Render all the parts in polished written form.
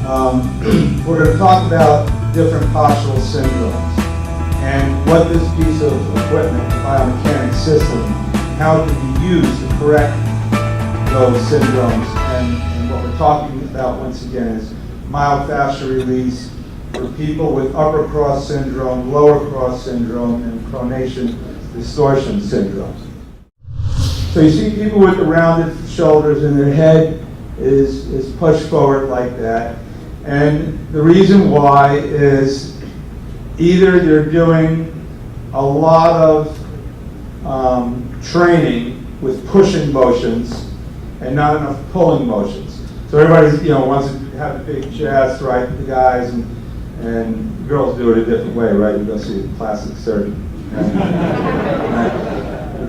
We're going to talk about different postural syndromes and what this piece of equipment, the biomechanics system, how it can be used to correct those syndromes. And what we're talking about once again is myofascial release for people with upper cross syndrome, lower cross syndrome, and pronation distortion syndrome. So you see people with the rounded shoulders and their head is pushed forward like that. And the reason why is either they're doing a lot of training with pushing motions and not enough pulling motions. So everybody, wants to have a big chest, right? The guys and girls do it a different way, right? You go see a plastic surgeon. Right?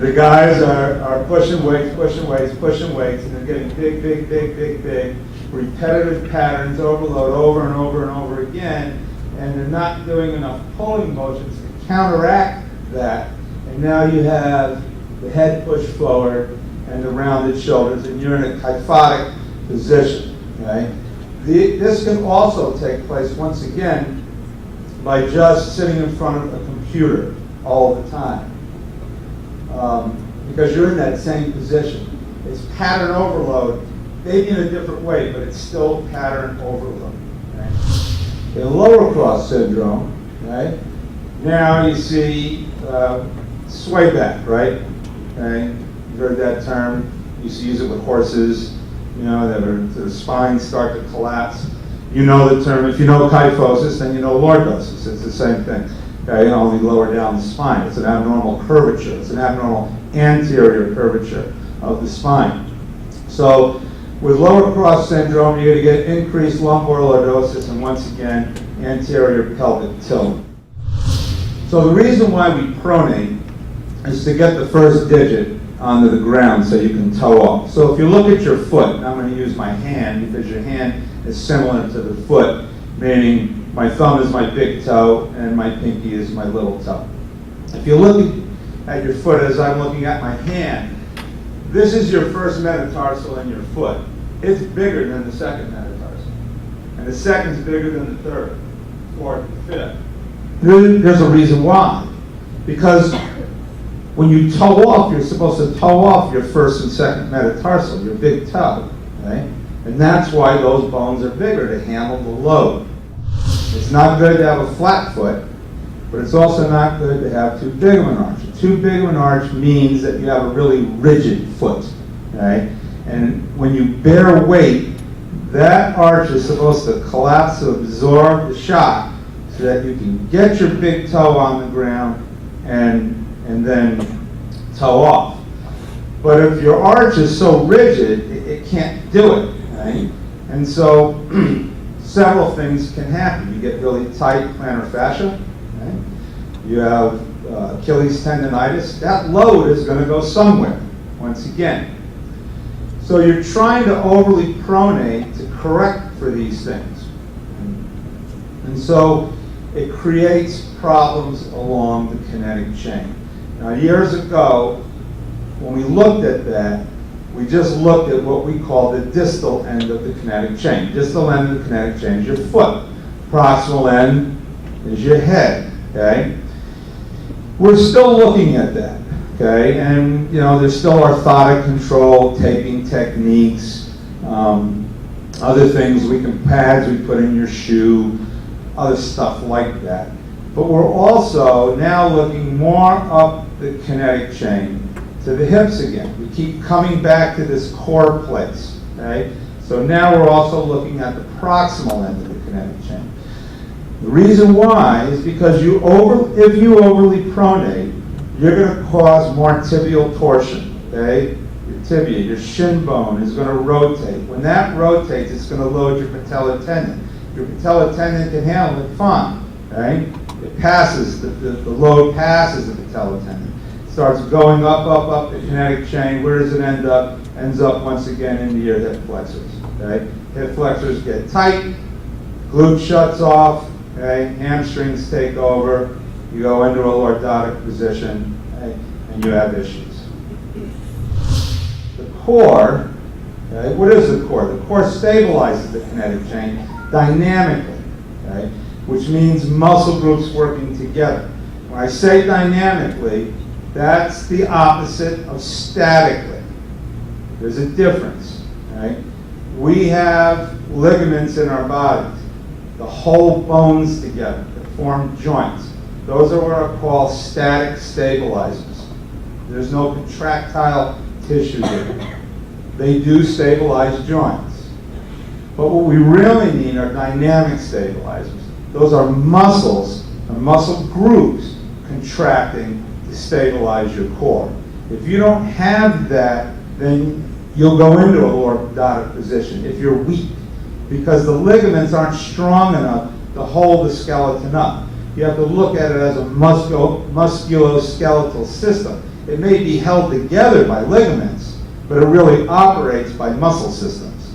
The guys are pushing weights, and they're getting big, repetitive patterns, overload over and over and over again, and they're not doing enough pulling motions to counteract that. And now you have the head pushed forward and the rounded shoulders, and you're in a kyphotic position. Okay? This can also take place, once again, by just sitting in front of a computer all the time. Because you're in that same position. It's pattern overload, maybe in a different way, but it's still pattern overload. Okay? In lower cross syndrome, right? Now you see sway back, right? Okay? You've heard that term. You used to use it with horses, their spines start to collapse. You know the term. If you know kyphosis, then you know lordosis. It's the same thing. Okay, only lower down the spine. It's an abnormal curvature. It's an abnormal anterior curvature of the spine. So with lower cross syndrome, you're going to get increased lumbar lordosis and, once again, anterior pelvic tilt. So the reason why we pronate is to get the first digit onto the ground so you can toe off. So if you look at your foot, and I'm going to use my hand because your hand is similar to the foot, meaning my thumb is my big toe and my pinky is my little toe. If you look at your foot as I'm looking at my hand, this is your first metatarsal in your foot. It's bigger than the second metatarsal. And the second's bigger than the third, fourth, fifth. There's a reason why. Because when you toe off, you're supposed to toe off your first and second metatarsal, your big toe. Okay? And that's why those bones are bigger, to handle the load. It's not good to have a flat foot, but it's also not good to have too big of an arch. Too big of an arch means that you have a really rigid foot, right? And when you bear weight, that arch is supposed to collapse to absorb the shock so that you can get your big toe on the ground and then toe off. But if your arch is so rigid, it can't do it, right? And so several things can happen. You get really tight plantar fascia. Okay? You have Achilles tendonitis. That load is going to go somewhere, once again. So you're trying to overly pronate to correct for these things. And so it creates problems along the kinetic chain. Now, years ago, when we looked at that, we just looked at what we call the distal end of the kinetic chain. Distal end of the kinetic chain is your foot. Proximal end is your head, okay? We're still looking at that, okay? And, there's still orthotic control, taping techniques, other things, pads we put in your shoe, other stuff like that. But we're also now looking more up the kinetic chain to the hips again. We keep coming back to this core place, okay? So now we're also looking at the proximal end of the kinetic chain. The reason why is because if you overly pronate, you're going to cause more tibial torsion, okay? Your tibia, your shin bone is going to rotate. When that rotates, it's going to load your patellar tendon. Your patellar tendon can handle it fine, right? It passes, the load passes the patellar tendon. Starts going up the kinetic chain. Where does it end up? Ends up once again into your hip flexors. Okay? Hip flexors get tight, glute shuts off, okay? Hamstrings take over, you go into a lordotic position, okay? And you have issues. The core, okay? What is the core? The core stabilizes the kinetic chain. dynamically, okay? Which means muscle groups working together. When I say dynamically, that's the opposite of statically. There's a difference, right? We have ligaments in our bodies that hold bones together, that form joints. Those are what are called static stabilizers. There's no contractile tissue there. They do stabilize joints. But what we really need are dynamic stabilizers. Those are muscles or muscle groups contracting to stabilize your core. If you don't have that, then you'll go into a lordotic position if you're weak, because the ligaments aren't strong enough to hold the skeleton up. You have to look at it as a musculoskeletal system. It may be held together by ligaments, but it really operates by muscle systems.